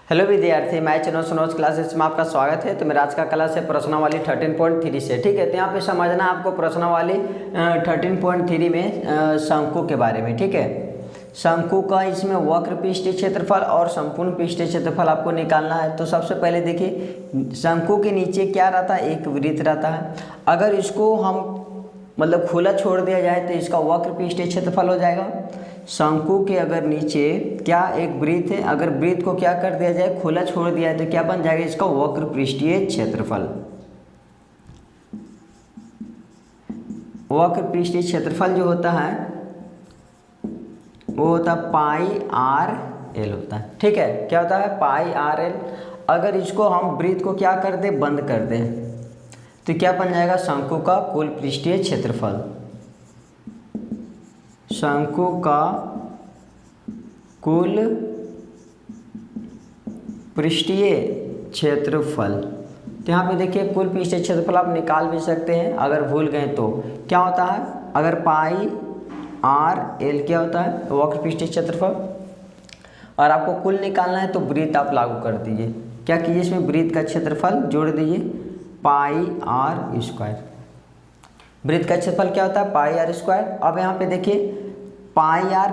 Hello विद्यार्थी, मैं चुनो सुनोज क्लासेस में आपका स्वागत है। तो मेरा आज का क्लास है प्रश्नावली 13.3 से। ठीक है, तो यहाँ पे समझना आपको प्रश्नावली 13.3 में शंकु के बारे में। ठीक है, शंकु का इसमें वक्र पृष्ठीय क्षेत्रफल और संपूर्ण पृष्ठीय क्षेत्रफल आपको निकालना है। तो सबसे पहले देखिए, शंकु के नीचे क्या रहता है, एक वृत्त रहता है। अगर इसको हम मतलब खुला छोड़ दिया जाए तो इसका वक्र पृष्ठीय क्षेत्रफल हो जाएगा। शंकु के अगर नीचे क्या एक वृत्त है, अगर वृत्त को क्या कर दिया जाए, खुला छोड़ दिया है तो क्या बन जाएगा, इसका वक्र पृष्ठीय क्षेत्रफल। वक्र पृष्ठीय क्षेत्रफल जो होता है वो होता है पाई आर एल होता है। ठीक है, क्या होता है, पाई आर एल। अगर इसको हम वृत्त को क्या कर दें, बंद कर दें, तो क्या बन जाएगा, शंकु का कुल पृष्ठीय क्षेत्रफल। शंकु का कुल पृष्ठीय क्षेत्रफल। तो यहाँ पे देखिए, कुल पृष्ठीय क्षेत्रफल आप निकाल भी सकते हैं अगर भूल गए तो। क्या होता है, अगर पाई आर एल क्या होता है, वक्र पृष्ठीय क्षेत्रफल, और आपको कुल निकालना है तो वृत्त आप लागू कर दीजिए। क्या कीजिए, इसमें वृत्त का क्षेत्रफल जोड़ दीजिए, पाई आर स्क्वायर। वृत्त का क्षेत्रफल क्या होता है, पाई आर स्क्वायर। अब यहाँ पे देखिए, पाई आर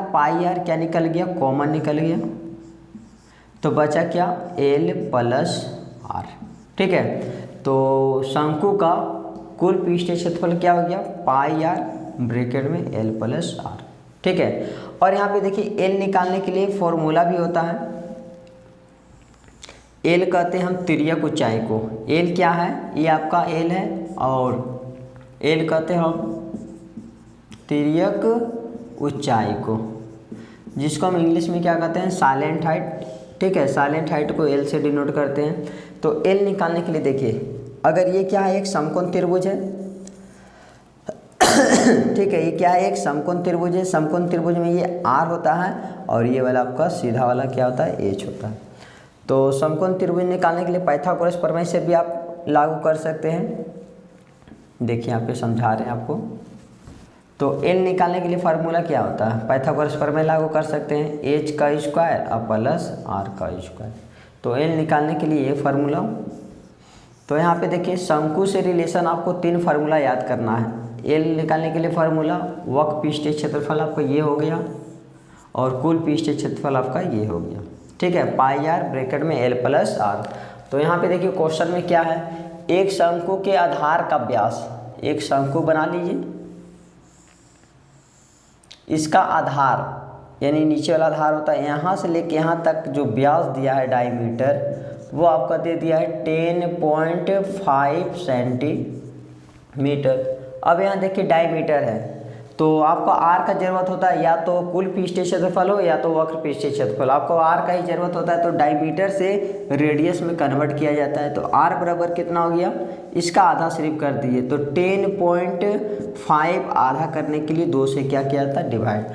क्या निकल गया, कॉमन निकल गया, तो बचा क्या, एल प्लस आर। ठीक है, तो शंकु का कुल पृष्ठीय क्षेत्रफल क्या हो गया, पाई आर ब्रैकेट में एल प्लस आर। ठीक है, और यहाँ पे देखिए, एल निकालने के लिए फॉर्मूला भी होता है। एल कहते हैं हम तिर्यक ऊंचाई को। एल क्या है, ये आपका एल है, और एल कहते हैं हम तिर्यक ऊंचाई को, जिसको हम इंग्लिश में क्या कहते हैं, साइलेंट हाइट। ठीक है, साइलेंट हाइट को एल से डिनोट करते हैं। तो एल निकालने के लिए देखिए, अगर ये क्या है, एक समकोण त्रिभुज है। ठीक है, ये क्या है, एक समकोण त्रिभुज है। समकोण त्रिभुज में ये आर होता है और ये वाला आपका सीधा वाला क्या होता है, एच होता है। तो समकोण त्रिभुज निकालने के लिए पाइथागोरस प्रमेय से भी आप लागू कर सकते हैं। देखिए यहाँ पे समझा रहे हैं आपको। तो एल निकालने के लिए फार्मूला क्या होता है, पाइथागोरस प्रमेय लागू कर सकते हैं, एच का स्क्वायर और प्लस आर का स्क्वायर। तो एल निकालने के लिए ये फार्मूला। तो यहाँ पे देखिए, शंकु से रिलेशन आपको 3 फार्मूला याद करना है। एल निकालने के लिए फार्मूला, वक्र पृष्ठीय क्षेत्रफल आपका ये हो गया, और कुल पृष्ठीय क्षेत्रफल आपका ये हो गया। ठीक है, पाई आर ब्रैकेट में एल प्लस आर। तो यहाँ पे देखिए, क्वेश्चन में क्या है, एक शंकु के आधार का व्यास, एक शंकु बना लीजिए, इसका आधार यानी नीचे वाला आधार होता है, यहाँ से लेके यहाँ तक जो व्यास दिया है डायमीटर, वो आपका दे दिया है 10.5 सेंटीमीटर। अब यहाँ देखिए डायमीटर है, तो आपको आर का जरूरत होता है, या तो कुल पृष्ठीय क्षेत्रफल हो या तो वक्र पृष्ठीय क्षेत्रफल। आपको आर का ही जरूरत होता है, तो डायमीटर से रेडियस में कन्वर्ट किया जाता है। तो आर बराबर कितना हो गया, इसका आधा सिर्फ कर दिए, तो 10.5 आधा करने के लिए 2 से क्या किया जाता है, डिवाइड।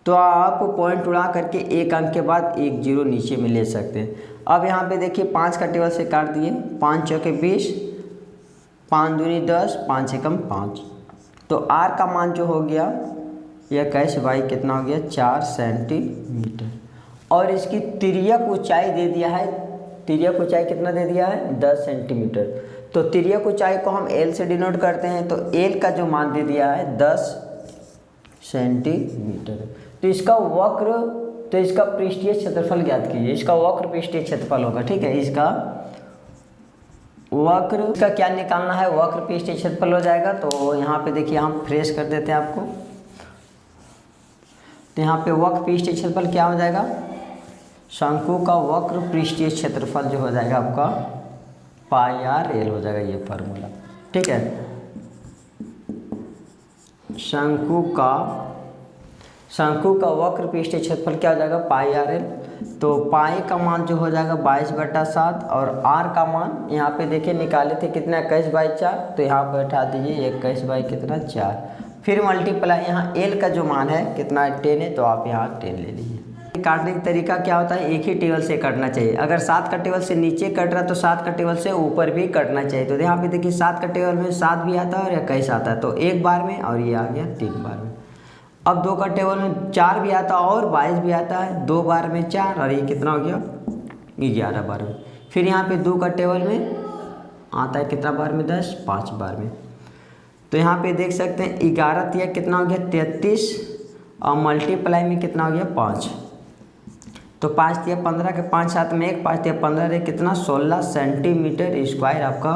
तो आप पॉइंट उड़ा करके एक अंक के बाद एक जीरो नीचे में ले सकते हैं। अब यहाँ पे देखिए, 5 का टेबल से काट दिए, 5 चौके 20, 5 दूनी 10, 5 एकम 5। तो आर का मान जो हो गया, यह 21 बाई कितना हो गया, 4 सेंटीमीटर। और इसकी तिर्यक ऊंचाई दे दिया है, तिर्यक ऊंचाई कितना दे दिया है, 10 सेंटीमीटर। तो तिर्यक ऊंचाई को हम एल से डिनोट करते हैं, तो एल का जो मान दे दिया है 10 सेंटीमीटर। तो इसका वक्र, तो इसका पृष्ठीय क्षेत्रफल ज्ञात कीजिए, इसका वक्र पृष्ठीय क्षेत्रफल होगा। ठीक है, इसका वक्र का क्या निकालना है, वक्र पृष्ठीय क्षेत्रफल हो जाएगा। तो यहाँ पे देखिए, हम फ्रेश कर देते हैं आपको। तो यहाँ पे वक्र पृष्ठीय क्षेत्रफल क्या हो जाएगा, शंकु का वक्र पृष्ठीय क्षेत्रफल जो हो जाएगा आपका पाई आर एल हो जाएगा, ये फार्मूला। ठीक है, शंकु का वक्र पृष्ठीय क्षेत्रफल क्या हो जाएगा, पाई आर एल। तो पाई का मान जो हो जाएगा 22/7, और आर का मान यहाँ पे देखिए निकाले थे कितना, 21/4। तो यहाँ पर बैठा दीजिए 21 बाई कितना, 4। फिर मल्टीप्लाई, यहाँ एल का जो मान है कितना, 10 है, तो आप यहाँ 10 ले लीजिए। काटने का तरीका क्या होता है, एक ही टेबल से काटना चाहिए। अगर 7 का टेबल से नीचे कट रहा है तो 7 का टेबल से ऊपर भी कटना चाहिए। तो यहाँ पे देखिए, 7 का टेबल में 7 भी आता है और 21 आता है, तो एक बार में, और ये आ गया 3 बार में। अब 2 का टेबल में 4 भी आता है और 22 भी आता है, 2 बार में 4, और ये कितना हो गया, 11 बार में। फिर यहाँ पे 2 का टेबल में आता है कितना बार में, 10, 5 बार में। तो यहाँ पे देख सकते हैं 11 तिया कितना हो गया 33 और मल्टीप्लाई में कितना हो गया 5। तो 5 तिया 15 के 5 साथ में 1, 5 तिया 15 रे कितना 16 सेंटीमीटर स्क्वायर आपका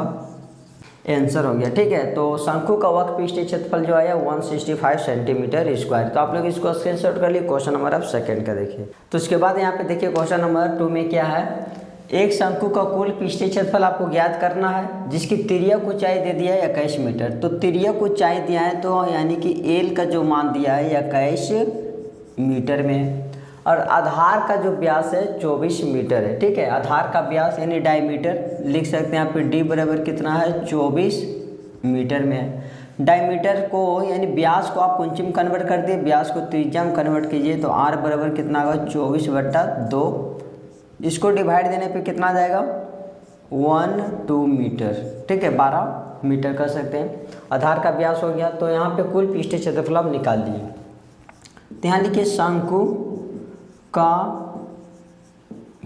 आंसर हो गया। ठीक है, तो शंकु का वक्र पृष्ठीय क्षेत्रफल जो आया 165 सेंटीमीटर स्क्वायर। तो आप लोग इसको स्क्रीनशॉट कर लिए। क्वेश्चन नंबर आप सेकंड का देखिए। तो उसके बाद यहाँ पे देखिए क्वेश्चन नंबर 2 में क्या है, एक शंकु का कुल पृष्ठीय क्षेत्रफल आपको ज्ञात करना है जिसकी तिर्यक ऊंचाई दे दिया है 21 मीटर। तो तिर्यक ऊंचाई दिया है तो यानी कि एल का जो मान दिया है 21 मीटर में, और आधार का जो व्यास है 24 मीटर है। ठीक है, आधार का व्यास यानी डायमीटर लिख सकते हैं यहाँ पे डी बराबर कितना है 24 मीटर में है। डायमीटर को यानी व्यास को आप इंच में कन्वर्ट कर दिए, व्यास को त्रिज्या में कन्वर्ट कीजिए तो आर बराबर कितना होगा 24/2। इसको डिवाइड देने पे कितना आ जाएगा 12 मीटर। ठीक है, 12 मीटर कर सकते हैं। आधार का व्यास हो गया। तो यहाँ पे कुल पृष्ठीय क्षेत्रफल आप निकाल दिए। तो यहाँ लिखिए शंकु का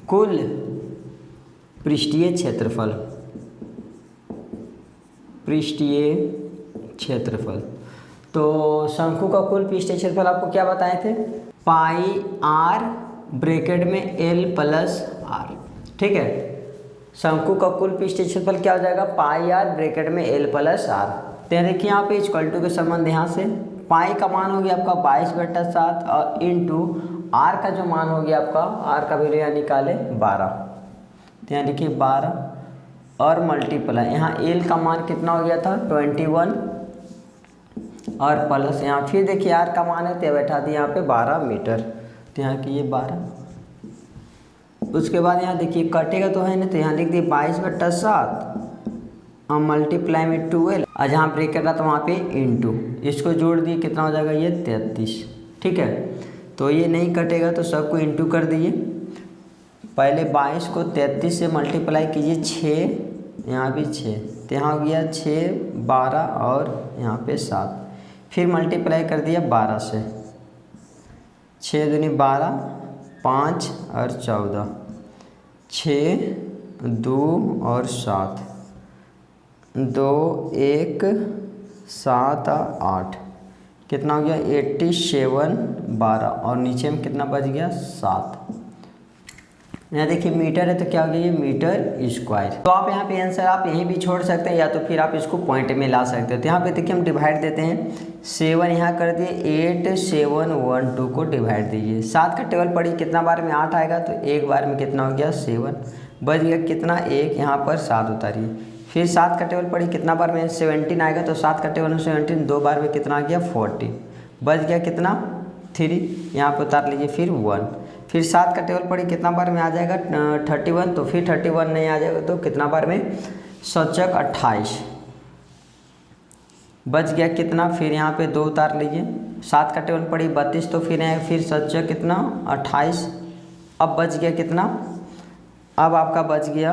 कुल पृष्ठीय क्षेत्रफल, पृष्ठीय क्षेत्रफल। तो शंकु का कुल पृष्ठीय क्षेत्रफल आपको क्या बताए थे, पाई आर ब्रैकेट में एल प्लस आर। ठीक है, शंकु का कुल पृष्ठीय क्षेत्रफल क्या हो जाएगा पाई आर ब्रैकेट में एल प्लस आर। तो देखिए यहाँ पे इक्वल टू के संबंध यहाँ से पाई का मान हो गया आपका 22/7 और इंटू आर का जो मान हो गया आपका, आर का वैल्यू यहाँ निकाले 12। तो यहाँ देखिए 12 और मल्टीप्लाई यहाँ एल का मान कितना हो गया था 21 और प्लस यहाँ फिर देखिए आर का मान है तो बैठा दिया यहाँ पे 12 मीटर। तो यहाँ की ये 12। उसके बाद यहाँ देखिए कटेगा तो है ना, तो यहाँ लिख दिए 22/7 और मल्टीप्लाई में 12 और जहाँ ब्रेकेट रहा तो वहाँ पे इंटू, इसको जोड़ दिए कितना हो जाएगा ये 33। ठीक है, तो ये नहीं कटेगा तो सबको इंटू कर दिए। पहले 22 को 33 से मल्टीप्लाई कीजिए 6, यहाँ भी 6, तो यहाँ हो गया 6, 12 और यहाँ पे 7। फिर मल्टीप्लाई कर दिया 12 से, 6 दूनी 12, 5 और 14, 6, 2 और 7, 2, 1, 7 और 8 कितना हो गया 87, 12 और नीचे में कितना बच गया 7। यहाँ देखिए मीटर है तो क्या हो गया ये मीटर स्क्वायर। तो आप यहाँ पे आंसर आप यहीं भी छोड़ सकते हैं या तो फिर आप इसको पॉइंट में ला सकते हो। तो यहाँ पे देखिए हम डिवाइड देते हैं 7 यहाँ कर दिए 8, 7, 1, 2 को डिवाइड दीजिए। 7 का टेबल पड़ी कितना बार में 8 आएगा तो एक बार में कितना हो गया 7, बच गया कितना 1, यहाँ पर 7 उतारिए। फिर 7 का टेबल पड़ी कितना बार में 17 आएगा तो 7 का टेबल में 17 2 बार में कितना आ गया 40, बच गया कितना 3, यहाँ पर उतार लीजिए फिर 1। फिर 7 का टेबल पड़ी कितना बार में आ जाएगा 31, तो फिर 31 नहीं आ जाएगा तो कितना बार में 7 28, बच गया कितना, फिर यहाँ पे 2 उतार लीजिए। 7 का टेबल पड़ी 32 तो फिर आएगा फिर 7 कितना 28, अब बच गया कितना, अब आपका बच गया,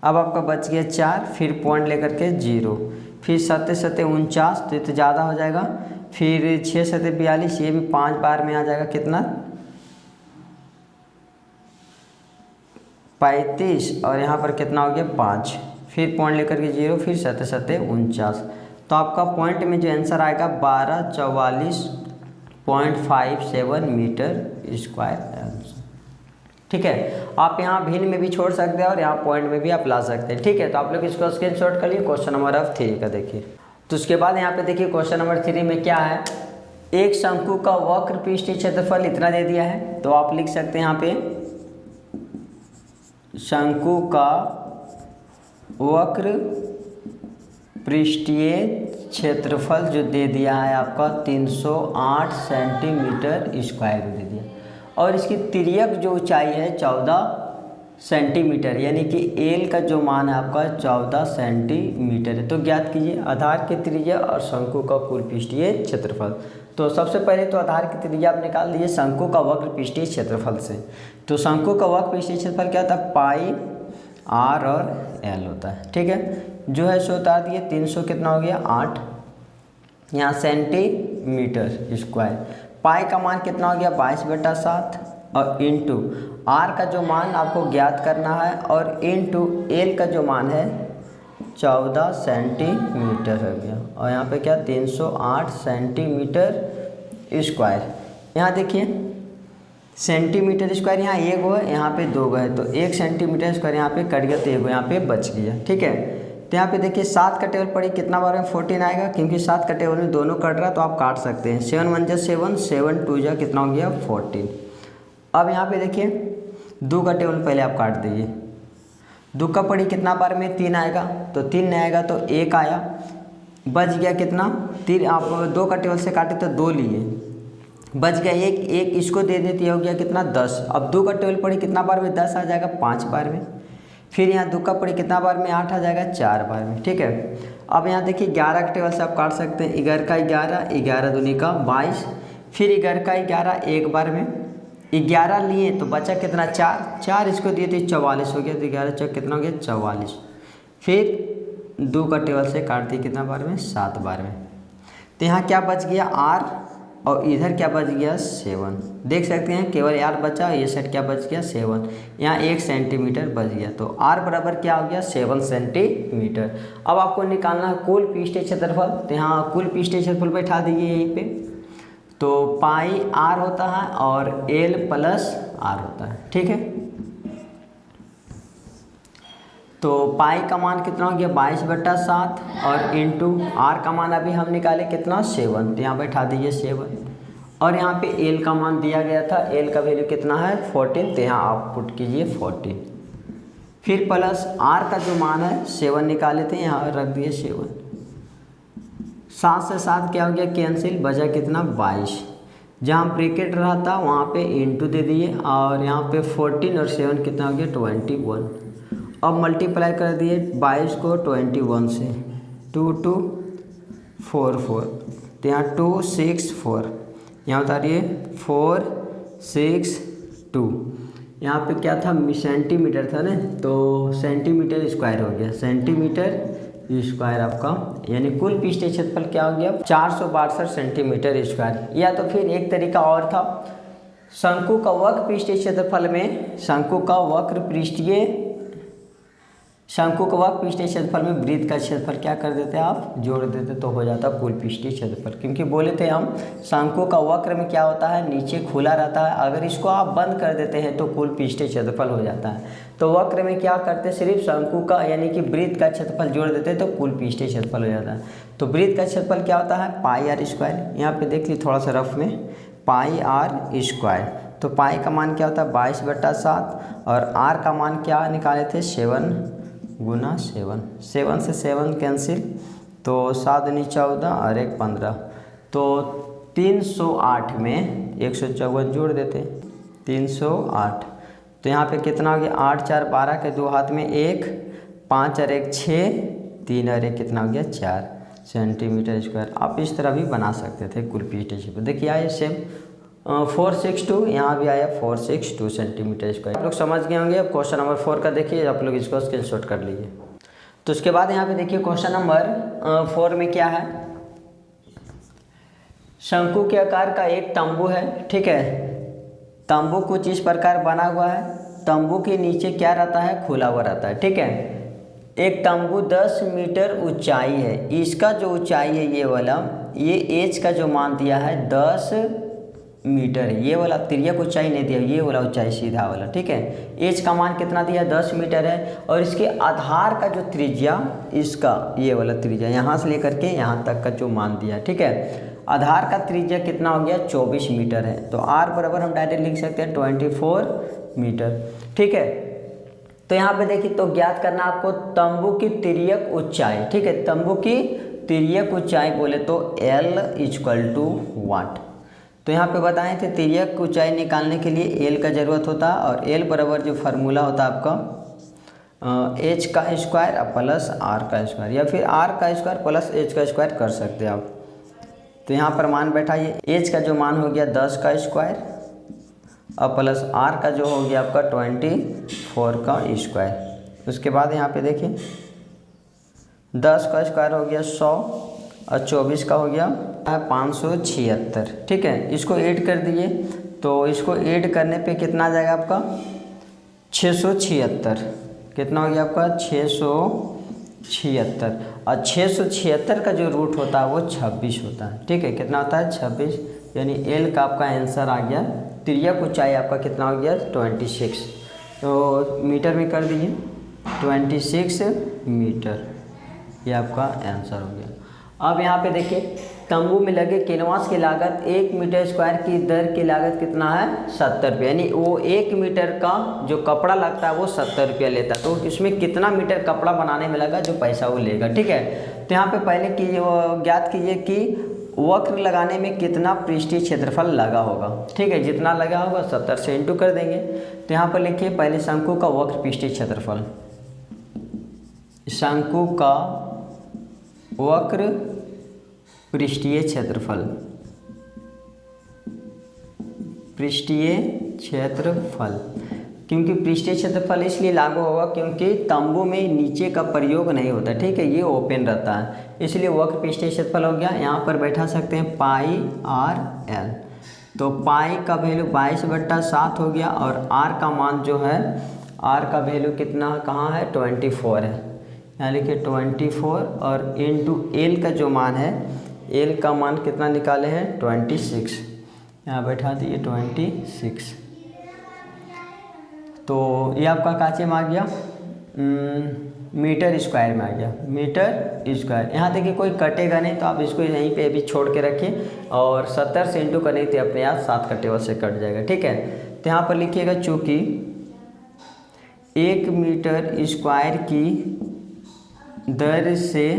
अब आपका बच गया 4, फिर पॉइंट लेकर के 0, फिर 7 7 49 तो ये तो ज़्यादा हो जाएगा, फिर 6 7 42 ये भी 5 बार में आ जाएगा कितना 35 और यहाँ पर कितना हो गया 5, फिर पॉइंट लेकर के 0, फिर 7 7 49। तो आपका पॉइंट में जो आंसर आएगा 1244.57 मीटर स्क्वायर आंसर। ठीक है, आप यहाँ भिन्न में भी छोड़ सकते हैं और यहाँ पॉइंट में भी आप ला सकते हैं। ठीक है, तो आप लोग इसको स्क्रीनशॉट कर लिए। क्वेश्चन नंबर 3 का देखिए। तो उसके बाद यहाँ पे देखिए क्वेश्चन नंबर 3 में क्या है, एक शंकु का वक्र पृष्ठीय क्षेत्रफल इतना दे दिया है। तो आप लिख सकते हैं यहाँ पे शंकु का वक्र पृष्ठीय क्षेत्रफल जो दे दिया है आपका 308 सेंटीमीटर स्क्वायर दे दिया, और इसकी तिर्यक जो ऊंचाई है 14 सेंटीमीटर, यानी कि एल का जो मान है आपका 14 सेंटीमीटर है। तो ज्ञात कीजिए आधार की त्रिज्या और शंकु का कुल पृष्ठीय क्षेत्रफल। तो सबसे पहले तो आधार की त्रिज्या आप निकाल दीजिए शंकु का वक्र पृष्ठीय क्षेत्रफल से। तो शंकु का वक्र पृष्ठीय क्षेत्रफल क्या होता है, पाई आर और एल होता है। ठीक है, जो है सो उतार दिए 300 कितना हो गया 8, यहाँ सेंटीमीटर स्क्वायर। पाई का मान कितना हो गया 22/7 और इंटू आर का जो मान आपको ज्ञात करना है और इंटू एल का जो मान है 14 सेंटीमीटर हो गया। और यहाँ पे क्या 308 सेंटीमीटर स्क्वायर। यहाँ देखिए सेंटीमीटर स्क्वायर यहाँ एक गो है, यहाँ पे दो गो है, तो 1 सेंटीमीटर स्क्वायर यहाँ पे कट गया तो एक गो यहाँ पे बच गया। ठीक है, तो यहाँ पे देखिए 7 का टेबल पड़ी कितना बार में 14 आएगा, क्योंकि 7 का टेबल में दोनों कट रहा तो आप काट सकते हैं। 7 1 जा 7, 7 2 जा कितना हो गया 14। अब यहाँ पे देखिए 2 का टेबल पहले आप काट दीजिए। 2 का पड़ी कितना बार में 3 आएगा, तो 3 नहीं आएगा तो 1 आया, बच गया कितना 3। आप 2 का टेबल से काटे तो 2 लिए, बच गया 1, 1 इसको दे देती हो गया कितना 10। अब 2 का टेबल पड़ी कितना बार में 10 आ जाएगा 5 बार में। फिर यहाँ 2 का पड़ी कितना बार में 8 आ जाएगा 4 बार में। ठीक है, अब यहाँ देखिए 11 का टेबल से आप काट सकते हैं। 11 का 11, 11 दूनी का 22, फिर 11 का 11 एक बार में 11 लिए तो बचा कितना 4, 4 इसको दिए तो 44 हो गया, तो 11 चौक कितना हो गया 44। फिर 2 का टेबल से काट दिए कितना बार में 7 बार में। तो यहाँ क्या बच गया R और इधर क्या बच गया 7। देख सकते हैं केवल R बचा, ये सेट क्या बच गया 7। यहाँ 1 सेंटीमीटर बच गया, तो R बराबर क्या हो गया 7 सेंटीमीटर। अब आपको निकालना है कुल पृष्ठीय क्षेत्रफल। तो यहाँ कुल पृष्ठीय क्षेत्रफल बैठा दीजिए यहीं पे, तो पाई R होता है और L प्लस R होता है। ठीक है, तो पाई का मान कितना हो गया 22/7 और इंटू R का मान अभी हम निकाले कितना 7, तो यहाँ बैठा दीजिए 7। और यहाँ पे L का मान दिया गया था, L का वैल्यू कितना है 14, तो यहाँ आप पुट कीजिए 14। फिर प्लस R का जो मान है 7 निकाले थे, यहाँ रख दिए 7। 7 से 7 क्या हो गया कैंसिल, बचा कितना 22। जहाँ ब्रैकेट रहा था वहाँ पे इंटू दे दिए और यहाँ पे 14 और 7 कितना हो गया 21। अब मल्टीप्लाई कर दिए 22 को 21 से, 2 2 4 4, तो यहाँ 2 6 4, यहाँ उतारिए 4 6 2। यहाँ पे क्या था सेंटीमीटर था ना, तो सेंटीमीटर स्क्वायर हो गया, सेंटीमीटर स्क्वायर आपका, यानी कुल पृष्ठीय क्षेत्रफल क्या हो गया 462 सेंटीमीटर स्क्वायर। या तो फिर एक तरीका और था, शंकु का वक्र पृष्ठीय क्षेत्रफल में शंकु का वक्र पृष्ठीय क्षेत्रफल में वृत्त का क्षेत्रफल क्या कर देते आप जोड़ देते, तो हो जाता कुल पृष्ठीय क्षेत्रफल। क्योंकि बोले थे हम शंकु का वक्र में क्या होता है नीचे खुला रहता है, अगर इसको आप बंद कर देते हैं तो कुल पृष्ठीय क्षेत्रफल हो जाता है। तो वक्र में क्या करते सिर्फ शंकु का यानी कि वृत्त का क्षेत्रफल जोड़ देते हैं तो कुल पृष्ठीय क्षेत्रफल हो जाता है। तो वृत्त का क्षेत्रफल क्या होता है पाई R स्क्वायर। यहाँ पे देख ली थोड़ा सा रफ में, पाई R स्क्वायर। तो पाई का मान क्या होता है 22/7 और R का मान क्या निकाले थे 7 गुना 7, 7 से 7 कैंसिल, तो 7 दूनी 14 और 1 15, तो 308 में 154 जोड़ देते 308। तो यहाँ पे कितना हो गया 8 4 12 के 2 हाथ में 1, 5 और 1 6, 3 और 1 कितना हो गया 4 सेंटीमीटर स्क्वायर। आप इस तरह भी बना सकते थे कुल पृष्ठीय क्षेत्रफल। देखिए आइए सेम 462, यहाँ भी आया 462 सेंटीमीटर स्क्वायर। आप लोग समझ गए होंगे। अब क्वेश्चन नंबर 4 का देखिए, आप लोग इसको स्क्रीनशॉट कर लीजिए। तो उसके बाद यहाँ पे देखिए क्वेश्चन नंबर 4 में क्या है, शंकु के आकार का एक तंबू है। ठीक है, तंबू कुछ इस प्रकार बना हुआ है, तंबू के नीचे क्या रहता है खुला हुआ रहता है। ठीक है, एक तंबू 10 मीटर ऊंचाई है, इसका जो ऊंचाई है ये वाला, ये एच का जो मान दिया है 10 मीटर, ये वाला तिर्यक ऊंचाई नहीं दिया, ये वाला ऊंचाई सीधा वाला। ठीक है, एच का मान कितना दिया 10 मीटर है और इसके आधार का जो त्रिज्या, इसका ये वाला त्रिज्या यहाँ से लेकर के यहाँ तक का जो मान दिया। ठीक है, आधार का त्रिज्या कितना हो गया 24 मीटर है, तो R बराबर हम डायरेक्ट लिख सकते हैं 24 मीटर। ठीक है, तो यहाँ पे देखिए तो ज्ञात करना आपको तंबू की तिर्यक ऊंचाई। ठीक है, तंबू की तिर्यक ऊंचाई बोले तो L = वाट। तो यहाँ पे बताए थे तिर्यक ऊंचाई निकालने के लिए L का ज़रूरत होता है और L बराबर जो फार्मूला होता है आपका H का स्क्वायर प्लस R का स्क्वायर, या फिर R का स्क्वायर प्लस H का स्क्वायर कर सकते हैं आप। तो यहाँ पर मान बैठाइए, H का जो मान हो गया 10 का स्क्वायर और प्लस R का जो हो गया आपका 24 का स्क्वायर। उसके बाद यहाँ पे देखिए 10 का स्क्वायर हो गया 100 और 24 का हो गया 576। ठीक है, इसको ऐड कर दिए तो इसको ऐड करने पे कितना आ जाएगा आपका 676। कितना हो गया आपका 676। और 676 का जो रूट होता है वो 26 होता है। ठीक है, कितना होता है 26, यानी एल का आपका आंसर आ गया। तिर्यक ऊंचाई आपका कितना हो गया 26। तो मीटर में कर दीजिए 26 मीटर, ये आपका आंसर हो गया। अब यहाँ पे देखिए तंबू में लगे कैनवास की लागत 1 मीटर स्क्वायर की दर की लागत कितना है 70 रुपये, यानी वो 1 मीटर का जो कपड़ा लगता है वो 70 रुपया लेता है। तो इसमें कितना मीटर कपड़ा बनाने में लगा जो पैसा वो लेगा। ठीक है, तो यहाँ पे पहले ज्ञात कीजिए कि वक्र लगाने में कितना पृष्ठीय क्षेत्रफल लगा होगा। ठीक है, जितना लगा होगा 70 से इंटू कर देंगे। तो यहाँ पर लिखिए पहले शंकु का वक्र पृष्ठीय क्षेत्रफल, शंकु का वक्र पृष्ठीय क्षेत्रफल, पृष्ठीय क्षेत्रफल, क्योंकि पृष्ठीय क्षेत्रफल इसलिए लागू होगा क्योंकि तंबू में नीचे का प्रयोग नहीं होता। ठीक है, ये ओपन रहता है, इसलिए वक्र पृष्ठीय क्षेत्रफल हो गया। यहाँ पर बैठा सकते हैं पाई आर एल। तो पाई का वैल्यू 22/7 हो गया और आर का मान जो है, आर का वैल्यू कितना कहाँ है 24 है, यहाँ लिखिए 24 और इंटू एल का जो मान है, एल का मान कितना निकाले हैं 26, यहाँ बैठा दिए 26। तो ये आपका काचे में आ गया मीटर स्क्वायर में आ गया, मीटर स्क्वायर। यहाँ देखिए कोई कटेगा नहीं, तो आप इसको यहीं पे अभी छोड़ के रखिए और 70 से इंटू करने तो अपने आप 7 कटे से कट जाएगा। ठीक है, तो यहाँ पर लिखिएगा चूँकि 1 मीटर स्क्वायर की दर से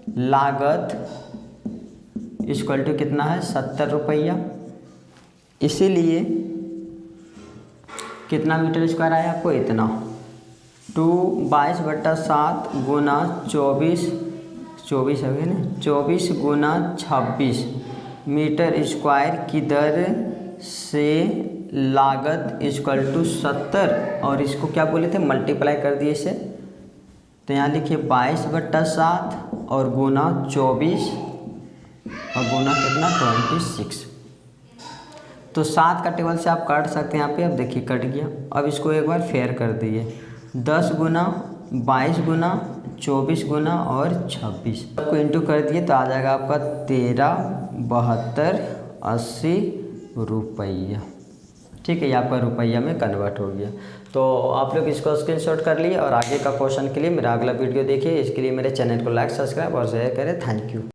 लागत इक्वल टू कितना है 70 रुपया, इसीलिए कितना मीटर स्क्वायर आया आपको इतना 22/7 गुना 24 है ना, 24 गुना 26 मीटर स्क्वायर की दर से लागत इक्वल टू 70, और इसको क्या बोले थे मल्टीप्लाई कर दिए इसे। तो यहाँ लिखिए 22/7 और गुना 24 और गुना कितना 26। तो 7 का टेबल से आप काट सकते हैं। यहाँ पे अब देखिए कट गया। अब इसको एक बार फेयर कर दिए 10 गुना 22 गुना 24 गुना और 26 को इंटू कर दिए तो आ जाएगा आपका 137280 रुपया। ठीक है, ये आपका रुपया में कन्वर्ट हो गया। तो आप लोग इसको स्क्रीनशॉट कर लिए और आगे का क्वेश्चन के लिए मेरा अगला वीडियो देखिए। इसके लिए मेरे चैनल को लाइक सब्सक्राइब और शेयर करें। Thank you.